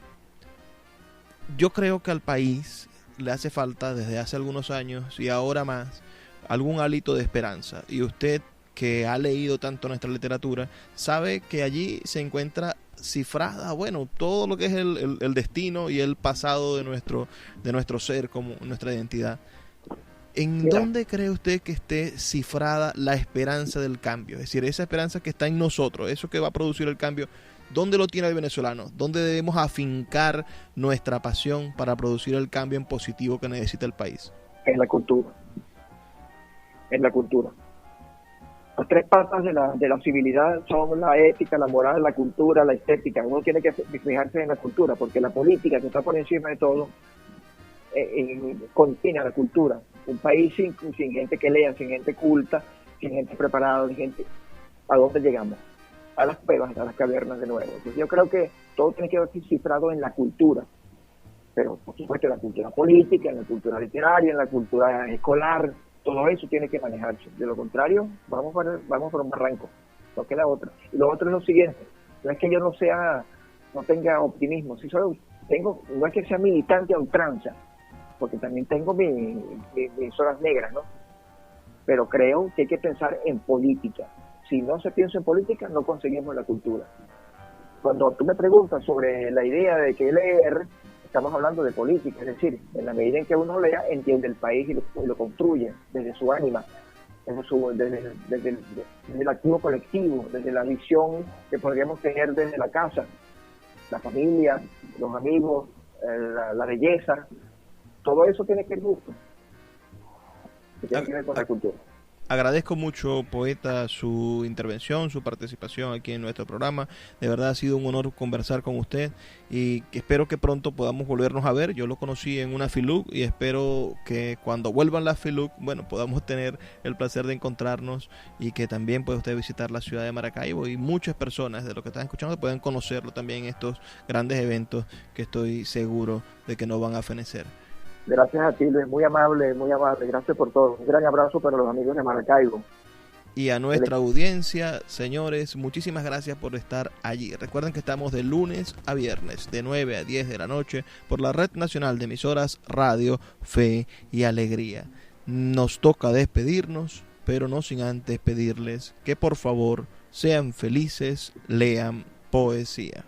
yo creo que al país le hace falta desde hace algunos años y ahora más algún hálito de esperanza. Y usted, que ha leído tanto nuestra literatura, sabe que allí se encuentra cifrada, todo lo que es el destino y el pasado de nuestro ser, como nuestra identidad. ¿En dónde cree usted que esté cifrada la esperanza del cambio? Es decir, esa esperanza que está en nosotros, eso que va a producir el cambio, ¿dónde lo tiene el venezolano? ¿Dónde debemos afincar nuestra pasión para producir el cambio en positivo que necesita el país? En la cultura. Las 3 patas de la civilidad son la ética, la moral, la cultura, la estética. Uno tiene que fijarse en la cultura, porque la política, que está por encima de todo, contiene la cultura. Un país sin gente que lea, sin gente culta, sin gente preparada, sin gente... ¿A dónde llegamos? A las cuevas, a las cavernas de nuevo. Entonces yo creo que todo tiene que ver cifrado en la cultura. Pero, por supuesto, en la cultura política, en la cultura literaria, en la cultura escolar... Todo eso tiene que manejarse. De lo contrario, vamos por un barranco. No queda otra. Y lo otro es lo siguiente. No es que yo no tenga optimismo. Si solo no es que sea militante a ultranza, porque también tengo mis horas negras, ¿no? Pero creo que hay que pensar en política. Si no se piensa en política, no conseguimos la cultura. Cuando tú me preguntas sobre la idea de que leer, estamos hablando de política, es decir, en la medida en que uno lea, entiende el país y lo construye desde su ánima, desde el activo colectivo, desde la visión que podríamos tener desde la casa, la familia, los amigos, la belleza, todo eso tiene que ir justo. Tiene que ver con la cultura. Agradezco mucho, poeta, su intervención, su participación aquí en nuestro programa. De verdad ha sido un honor conversar con usted y espero que pronto podamos volvernos a ver. Yo lo conocí en una FILUC y espero que cuando vuelvan las FILUC, podamos tener el placer de encontrarnos y que también pueda usted visitar la ciudad de Maracaibo y muchas personas de los que están escuchando puedan conocerlo también en estos grandes eventos que estoy seguro de que no van a fenecer. Gracias a ti, Luis, muy amable, gracias por todo. Un gran abrazo para los amigos de Maracaibo. Y a nuestra audiencia, señores, muchísimas gracias por estar allí. Recuerden que estamos de lunes a viernes, de 9 a 10 de la noche, por la Red Nacional de Emisoras Radio, Fe y Alegría. Nos toca despedirnos, pero no sin antes pedirles que por favor sean felices, lean poesía.